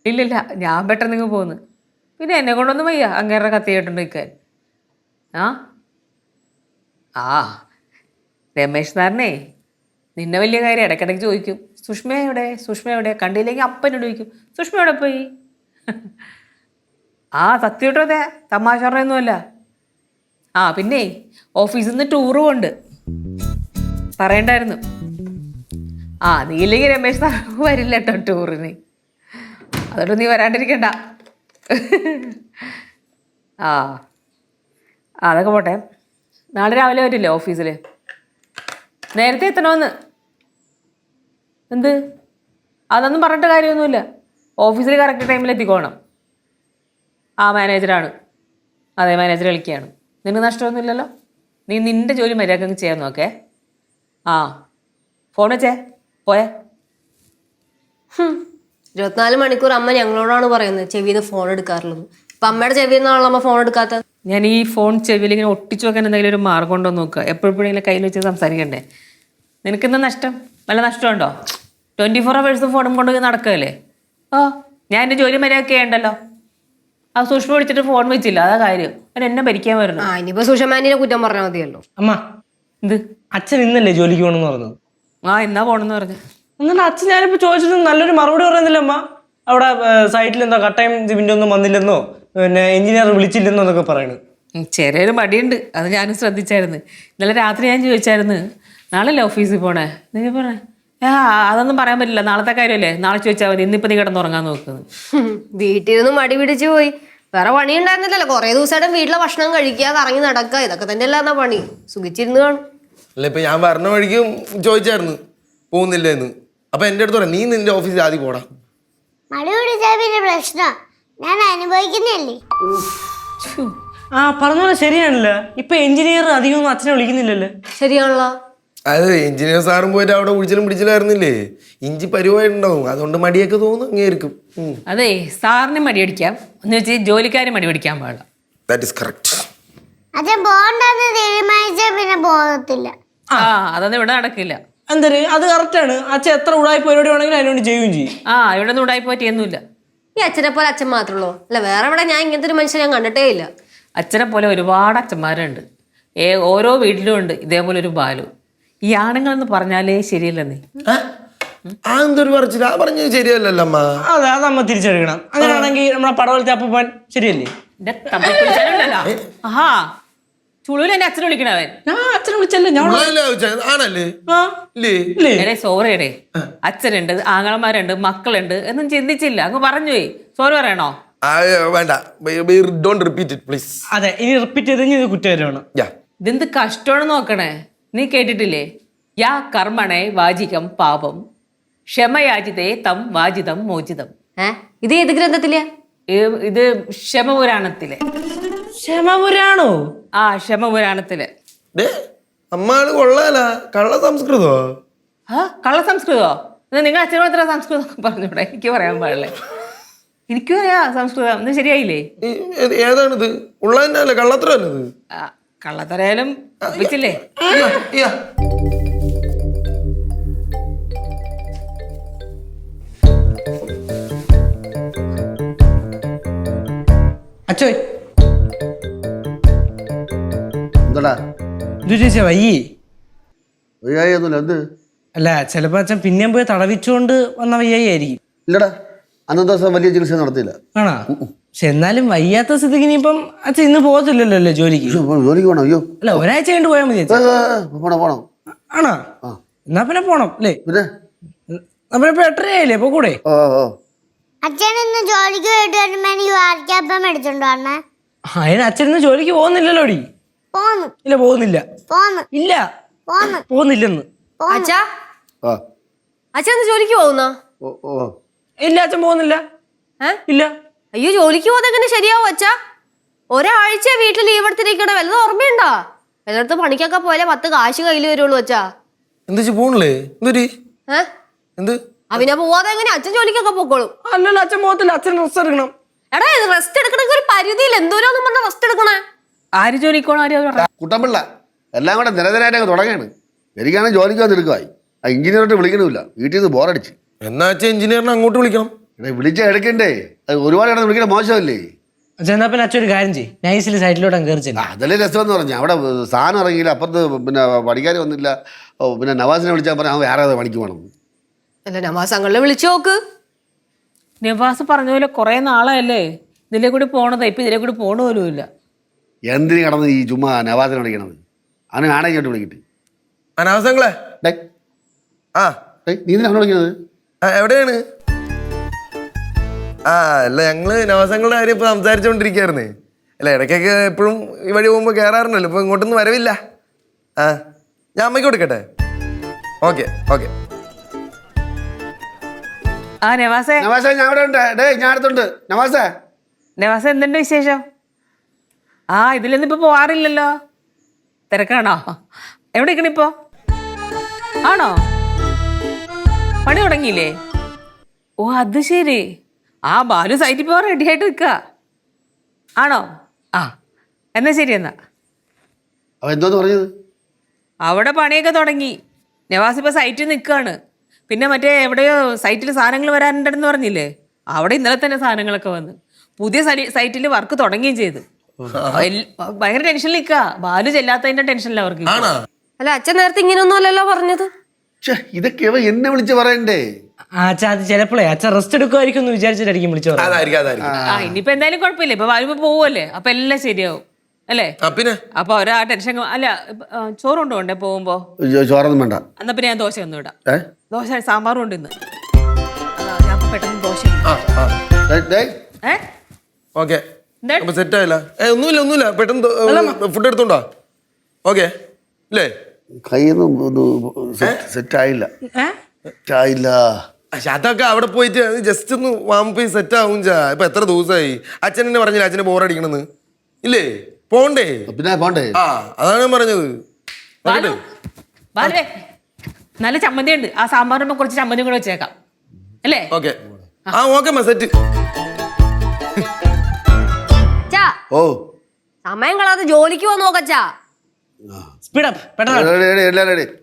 ഇല്ലില്ല, ഞാൻ പെട്ടെന്ന് ഇങ്ങ് പോന്ന്. പിന്നെ എന്നെ കൊണ്ടൊന്നും വയ്യ അങ്ങേരുടെ കത്തി കേട്ടോണ്ട് നിൽക്കാൻ. ആ ആ രമേശ് സാറിനെ നിന്നെ വലിയ കാര്യം ഇടയ്ക്കിടയ്ക്ക് ചോദിക്കും, സുഷ്മ എവിടെ, സുഷ്മ എവിടെ, കണ്ടില്ലെങ്കിൽ അപ്പനോട് ചോദിക്കും സുഷ്മ എവിടെ പോയി. ആ സത്യം കേട്ടോ, അതെ, തമാശ പറയുന്നല്ല. ആ പിന്നെ ഓഫീസിൽ നിന്ന് ടൂറും ഉണ്ട്, പറയണ്ടായിരുന്നു. ആ നീ ഇല്ലെങ്കിൽ രമേശ് സാർ വരില്ല കേട്ടോ ടൂറിന്, അതുകൊണ്ട് നീ വരാണ്ടിരിക്കണ്ട. ആ അതൊക്കെ പോട്ടെ, നാളെ രാവിലെ വരില്ലേ ഓഫീസിൽ? നേരത്തെ എത്തണമെന്ന്. എന്ത്? അതൊന്നും പറഞ്ഞിട്ട് കാര്യമൊന്നുമില്ല, ഓഫീസിൽ കറക്റ്റ് ടൈമിൽ എത്തിക്കോണം. ആ മാനേജറാണ്, അതെ മാനേജർ കളിക്കുകയാണ്. നിനക്ക് നഷ്ടമൊന്നുമില്ലല്ലോ, നീ നിൻ്റെ ജോലി മര്യാദക്ക് ചെയ്യാൻ നോക്കേ. ആ ഫോൺ വെച്ചേ പോയേ. 24 മണിക്കൂർ അമ്മ ഞങ്ങളോടാണ് പറയുന്നത് ചെവിന്ന് ഫോൺ എടുക്കാറുള്ളത്. ഇപ്പൊ അമ്മയുടെ ചെവിയിൽ നിന്നാണല്ലോ അമ്മ ഫോൺ എടുക്കാത്തത്. ഞാൻ ഈ ഫോൺ ചെവിയിൽ ഇങ്ങനെ ഒട്ടിച്ചു വെക്കാൻ എന്തെങ്കിലും ഒരു മാർഗം ഉണ്ടോ നോക്കുക. എപ്പോഴും ഇങ്ങനെ കയ്യിൽ വെച്ച് സംസാരിക്കണ്ടേ. നിനക്കെന്താ നഷ്ടം? വല്ല നഷ്ടമുണ്ടോ? 24 hours ഫോണും കൊണ്ട് നടക്കുകയല്ലേ. ഓ ഞാൻ എൻ്റെ ജോലി മര്യാദക്ക് ചെയ്യണ്ടല്ലോ. ആ സൂക്ഷ്മ വിളിച്ചിട്ട് ഫോൺ വെച്ചില്ല, അതാ കാര്യം. അവൻ എന്നെ ഭരിക്കാൻ വരുന്നു. ആ ഇനിയിപ്പോ സുഷമാനിനെ കുറ്റം പറഞ്ഞാൽ മതിയല്ലോ. അമ്മ, എന്ത്? അച്ഛൻ ഇന്നല്ലേ ജോലിക്ക് പോകണമെന്ന് പറഞ്ഞത്? ആ എന്നാ പോണെന്ന് പറഞ്ഞു. എന്നിട്ട് അച്ഛൻ ഞാനിപ്പോ ചോദിച്ചിട്ട് നല്ലൊരു മറുപടി പറയുന്നില്ല അമ്മ. അവിടെ സൈറ്റിൽ എന്താ കട്ടയും സിമെന്റ് ഒന്നും വന്നില്ലെന്നോ, പിന്നെ എഞ്ചിനീയർ വിളിച്ചില്ലെന്നോ എന്നൊക്കെ പറയണു. ചെറിയൊരു മടിയുണ്ട്, അത് ഞാനും ശ്രദ്ധിച്ചായിരുന്നു. ഇന്നലെ രാത്രി ഞാൻ ചോദിച്ചായിരുന്നു, നാളെ ഓഫീസിൽ പോണേ. നീ പറഞ്ഞേ അതൊന്നും പറയാൻ പറ്റില്ല, നാളത്തെ കാര്യമല്ലേ, നാളെ ചോദിച്ചാൽ മതി, ഇന്നിപ്പോൾ നീ കിടന്നുറങ്ങാൻ നോക്കുന്നത്. വീട്ടിൽ മടി പിടിച്ചു പോയി, വേറെ പണി ഉണ്ടായിരുന്നില്ലല്ലോ. കുറെ ദിവസമായിട്ട് വീട്ടിലെ ഭക്ഷണം കഴിക്കുക, കറങ്ങി നടക്കുക, ഇതൊക്കെ തന്നെയല്ല എന്നാ പണി. സുഖിച്ചിരുന്ന് കാണും. അല്ല ഇപ്പൊ ഞാൻ പറഞ്ഞ വഴിക്കും ചോദിച്ചായിരുന്നു പോകുന്നില്ല എന്ന്. അപ്പൊ എന്റെ അടുത്ത് പറയാം, നീ നിന്റെ ഓഫീസിൽ ആദ്യം പോടാ. മടി പിടിച്ചാൽ പിന്നെ പ്രശ്നം ഞാൻ അനുഭവിക്കുന്നല്ലേ. ആ പറഞ്ഞ പോലെ ശരിയാണല്ലോ. ഇപ്പൊ എഞ്ചിനീയർ അധികമൊന്നും അച്ഛനെ വിളിക്കുന്നില്ലല്ലോ. ശരിയാണല്ലോ. അത് എഞ്ചിനീയർ സാറും പോയിട്ട് അവിടെ വിളിച്ചാലും പിടിച്ചില്ലായിരുന്നില്ലേ, ഇഞ്ചി പരിവായിട്ടുണ്ടാവും, അതുകൊണ്ട് മടിയൊക്കെ തോന്നും അങ്ങേർക്കും. അതെ, സാറിന് മടിയടിക്കാം എന്ന് വെച്ചാൽ ജോലിക്കാരും മടി പിടിക്കാൻ പാടില്ല. That is correct. അച്ഛൻ പോകണ്ടെന്ന് തീരുമാനിച്ചാൽ പിന്നെ പോകത്തില്ല. ആ അതൊന്നും ഇവിടെ നടക്കില്ല. എന്തായാലും അത് കറക്റ്റാണ്. അച്ഛൻ എത്ര ഉടായ്പ പരിപാടി വേണമെങ്കിലും അതിനുവേണ്ടി ചെയ്യുകയും ചെയ്യും. ആ ഇവിടെ ഒന്നും ഉണ്ടായി പറ്റിയൊന്നുമില്ല. ഈ അച്ഛനെ പോലെ അച്ഛൻ മാത്രമല്ലോ, അല്ല വേറെ ഇവിടെ ഞാൻ ഇങ്ങനത്തെ ഒരു മനുഷ്യൻ ഞാൻ കണ്ടിട്ടേ ഇല്ല. അച്ഛനെ പോലെ ഒരുപാട് അച്ഛന്മാരുണ്ട്, ഓരോ വീട്ടിലും ഉണ്ട് ഇതേപോലെ ഒരു ബാലു. ഈ ആണുങ്ങളെന്ന് പറഞ്ഞാലേ ശരിയല്ലെന്നേ. ആ എന്തൊരു പറച്ചില്ല, ആ പറഞ്ഞത് ശരിയല്ലല്ലോ അമ്മ. അതെ, അത് അമ്മ തിരിച്ചെടുക്കണം. അങ്ങനെയാണെങ്കിൽ നമ്മളെ പടവലത്തെ അപ്പൂപ്പൻ ശരിയല്ലേ? എന്റെ തമ്മിൽ വിളിച്ചാലുണ്ടല്ലോ, ആഹാ ചുളുവിൽ എന്റെ അച്ഛനെ വിളിക്കണവൻ. ഞാൻ അച്ഛനെ വിളിച്ചല്ലേ ഞാൻ. ആണല്ലേ? എടേ സോറിയടേ, അച്ഛനുണ്ട്, ആങ്ങളമാരുണ്ട്, മക്കളുണ്ട് എന്നും ചിന്തിച്ചില്ല, അങ്ങ് പറഞ്ഞുപോയി. സോറി പറയണോ? വേണ്ട, ഡോണ്ട് റിപ്പീറ്റ് ഇറ്റ് പ്ലീസ്. അതെ, ഇനി റിപ്പീറ്റ് ചെയ്ത് ഇത് കുറ്റകരമാണ്. ഇതെന്ത് കഷ്ടമാണ് നോക്കണേ. നീ കേട്ടിട്ടില്ലേ, യാ കർമ്മണേ വാചികം പാപം ക്ഷമയാചിതേ തം വാചിതം മോചിതം. ഇത് ഏത് ഗ്രന്ഥത്തിലെയാ? ഇത് ശമപുരാണത്തിലെ. ക്ഷമപുരാണോ? ആ ശമപുരാണത്തിലെ. അമ്മാണ് കൊള്ളാല, കള്ള സംസ്കൃതോ? ആ കള്ള സംസ്കൃതോ? നിങ്ങൾ അച്ഛനോട് എത്ര സംസ്കൃതം പറഞ്ഞൂടെ? എനിക്ക് പറയാൻ പാടില്ലേ? എനിക്കും അറിയാ സംസ്കൃതം. ഇന്ന് ശരിയായില്ലേ? ഏതാണിത്? ഉള്ള തന്നെയല്ലേ, കള്ളത്തരല്ലത്? കള്ളത്തരായാലും ഒപ്പിച്ചില്ലേ? അച്ഛോ എന്താടാ ഇത് ചേച്ചാ വയ്യേ? വയ്യായൊന്നുമില്ല. എന്ത്? അല്ല, ചിലപ്പോ അച്ഛൻ പിന്നെയും പോയി തടവിച്ചുകൊണ്ട് വന്ന വയ്യായിരിക്കും. ഇല്ലടാ, അന്നത്തെ ദിവസം വലിയ ചികിത്സ നടത്തിയില്ല. ആണോ? പക്ഷെ എന്നാലും വയ്യാത്ത സ്ഥിതിക്ക് ഇനിയിപ്പം അച്ഛൻ ഇന്ന് പോകത്തില്ലല്ലോ അല്ലേ ജോലിക്ക്? ജോലിക്ക് പോണം. അയ്യോ, അല്ല ഒരാഴ്ച കഴിഞ്ഞിട്ട് പോയാൽ മതി അച്ഛൻ. പോണം പോണം. ആണോ? എന്നാ പിന്നെ പോണം അല്ലേ? പിന്നെ നമ്മളിപ്പോ 8:30 ഇപ്പൊ കൂടെ. ഓ ഓ അച്ഛൻ ഇന്ന് ജോലിക്ക് പോയിട്ട് വരുമ്പോ എനിക്ക് വാർക്കപ്പം എടുത്തോണ്ട് വരണേ. അതിന് അച്ഛൻ ഇന്ന് ജോലിക്ക് പോകുന്നില്ലല്ലോ ഡി. പോന്നു ഇല്ല പോകുന്നില്ല. പോന്നു ഇല്ല പോന്നു പോകുന്നില്ലെന്ന്. അച്ഛാ, ആ അച്ഛൻ ഒന്ന് ജോലിക്ക് പോകുന്നാ? ഓ ഓ ഇല്ല അച്ഛൻ പോകുന്നില്ല. ഇല്ല. അയ്യോ, ജോലിക്ക് പോകുന്നത് എങ്ങനെ ശരിയാവും അച്ഛാ? ഒരാഴ്ച വീട്ടിൽ ലീവ് എടുത്തിരിക്കണ, വല്ലതും ഓർമ്മയുണ്ടോ? എല്ലായിടത്തും പണിക്കൊക്കെ പോലെ 10 കാശ് കയ്യിൽ വരുള്ളൂ അച്ഛാ. എന്താ പോണില്ലേ? എന്തൊരു എന്ത് അവനെ പോവാതെ എങ്ങനെ അച്ഛൻ ജോലിക്കൊക്കെ പോക്കോളും? അല്ലല്ലോ അച്ഛൻ പോകത്തില്ല. അച്ഛൻ റെസ്റ്റ് എടുക്കണം. എടാ, ഇത് റെസ്റ്റ് എടുക്കണമെങ്കിൽ ഒരു പരിധിയിൽ എന്തോരാന്നും പറഞ്ഞ റെസ്റ്റ് എടുക്കണേ. ആര് ജോലിക്കോണോ? ആര് കുട്ടമ്പിള്ള എല്ലാം കൂടെ നിരനിരായിട്ട് തുടങ്ങിയാണ്. എനിക്കാണെങ്കിൽ ജോലിക്ക് വന്ന് എടുക്കുവായി. ആ എഞ്ചിനീയറായിട്ട് വിളിക്കണമില്ല, വീട്ടിൽ നിന്ന് ബോറടിച്ച്. എന്നാ വെച്ചാൽ എഞ്ചിനീയറിനെ അങ്ങോട്ട് വിളിക്കണം. എടാ വിളിച്ചാൽ എടുക്കണ്ടേ? അത് ഒരുപാട് കിടന്ന് വിളിക്കണ മോശമല്ലേ? അച്ഛാ എന്നാ പിന്നെ അച്ഛൻ ഒരു കാര്യം ചെയ്യും, നൈസിൽ സൈറ്റിലോട്ട് അങ്ങ് കയറി ചെല്ലും. അതല്ലേ രസമെന്ന് പറഞ്ഞു. അവിടെ സാധനം ഇറങ്ങിയില്ല, അപ്പുറത്ത് പിന്നെ പണിക്കാർ വന്നില്ല. പിന്നെ നവാസിനെ വിളിച്ചാൽ പറഞ്ഞാൽ അവൻ വേറെ പണിക്ക് വേണം. അല്ല നവാസ് അങ്ങളെ വിളിച്ചു നോക്ക്. നവാസ് പറഞ്ഞ പോലെ കുറേ നാളായല്ലേ ഇതിലെ കൂടി പോണത്, ഇപ്പം ഇതിലെ കൂടി പോണ പോലും ഇല്ല. എന്തിനു കിടന്ന് ഈ ചുമ്മാ നവാസിനെ വിളിക്കണത്? അവന് കാണാൻ ഇങ്ങോട്ട് വിളിക്കിട്ട്. അനാവസങ്ങളെ ആ നീ എന്തിനാ അവനെ വിളിക്കുന്നത്? എവിടെയാണ്? ആ അല്ല ഞങ്ങള് നവാസങ്ങളുടെ കാര്യം ഇപ്പൊ സംസാരിച്ചോണ്ടിരിക്കായിരുന്നേ. അല്ല ഇടയ്ക്കൊക്കെ എപ്പോഴും ഈ വഴി പോകുമ്പോ കയറാറുണ്ടല്ലോ, ഇപ്പൊ ഇങ്ങോട്ടൊന്നും വരവില്ല. ആ ഞാൻ അമ്മയ്ക്ക് കൊടുക്കട്ടെ? Okay okay. ആ നവാസേ, നവാസേ ഞാൻ അവിടെ ഉണ്ട്. ഞാൻ അടുത്തുണ്ട്. നവാസേ നവാസ എന്തുണ്ട് വിശേഷം? ആ ഇതിലൊന്നും ഇപ്പൊ പോവാറില്ലല്ലോ. തിരക്കാണോ? എവിടെ ഇരിക്കണിപ്പോ? ആണോ? പണി തുടങ്ങിയില്ലേ? ഓ അത് ശരി. ആ ബാലു സൈറ്റിൽ പോവാൻ റെഡി ആയിട്ട് നിൽക്കുക ആണോ? ആ എന്നാ ശരി എന്നാ. അവൻ എന്തോന്ന് പറഞ്ഞത്? അവിടെ പണിയൊക്കെ തുടങ്ങി. നവാസ് ഇപ്പൊ സൈറ്റിൽ നിൽക്കുകയാണ്. പിന്നെ മറ്റേ എവിടെയോ സൈറ്റിൽ സാധനങ്ങൾ വരാനുണ്ടെന്ന് പറഞ്ഞില്ലേ, അവിടെ ഇന്നലെ തന്നെ സാധനങ്ങളൊക്കെ വന്ന് പുതിയ സൈറ്റിൽ വർക്ക് തുടങ്ങുകയും ചെയ്ത്. ഭയങ്കര ടെൻഷനിൽ നിൽക്കുക. ബാലു ചെല്ലാത്തതിന്റെ ടെൻഷനില്ല അവർക്ക്. അല്ല അച്ഛൻ നേരത്തെ ഇങ്ങനെയൊന്നും അല്ലല്ലോ പറഞ്ഞത്. ഇതൊക്കെ അവ എന്നെ വിളിച്ച് പറയണ്ടേ? അച്ഛാ അത് ചിലപ്പോഴേ അച്ഛൻ റെസ്റ്റ് എടുക്കുമായിരിക്കും എന്ന് വിചാരിച്ചിട്ടായിരിക്കും വിളിച്ചു പറഞ്ഞത്. അതായിരിക്കും അതായിരിക്കും. ആ ഇനിയിപ്പോ എന്തായാലും കുഴപ്പമില്ല. ഇപ്പൊ ബാലു ഇപ്പൊ പോവല്ലേ, അപ്പൊ എല്ലാം ശരിയാവും അല്ലേ? പിന്നെ അപ്പൊ ഒരാ ടെൻഷൻ അല്ല. ചോറ് കൊണ്ടുപോണ്ടേ പോകുമ്പോ? ചോറൊന്നും വേണ്ട. എന്നാ പിന്നെ ഞാൻ ദോശ ഒന്നും ഇടാം. ഏ ദോശ സാമ്പാറും ഉണ്ട് ഇന്ന്. ഞാൻ ഇപ്പൊ പെട്ടെന്ന് ദോശ ഓക്കെ അപ്പൊ സെറ്റ് ആയില്ല. ഒന്നുമില്ല പെട്ടെന്ന് ഫുഡ് എടുത്തോണ്ടാ. ഓക്കെ അല്ലേ? കയ്യൊന്നും സെറ്റ് ആയില്ല. പക്ഷെ അതൊക്കെ അവിടെ പോയിട്ട് ജസ്റ്റ് ഒന്ന് വാമ്പി സെറ്റ് ആവും. ഇപ്പൊ എത്ര ദിവസമായി? അച്ഛൻ എന്നെ പറഞ്ഞില്ല അച്ഛനെ ബോറടിക്കണെന്ന് ഇല്ലേ? പോണ്ടേ? പിന്നെ പോണ്ടേ? ആ അതാണ് ഞാൻ പറഞ്ഞത്. ബാലു ബാലുവേ നല്ല ചമ്മന്തി ഉണ്ട്. ആ സാമ്പാറിന് കുറച്ച് ചമ്മന്തി കൂടെ വെച്ചേക്കാം അല്ലേ? ഓക്കെ ആ ഓക്കെ സെറ്റ്. ഓ സമയം കളാതെ ജോലിക്ക് പോകാൻ നോക്കച്ചാ. സ്പീഡ് അപ്പ് പെട്ടെന്ന്. എല്ലാവരും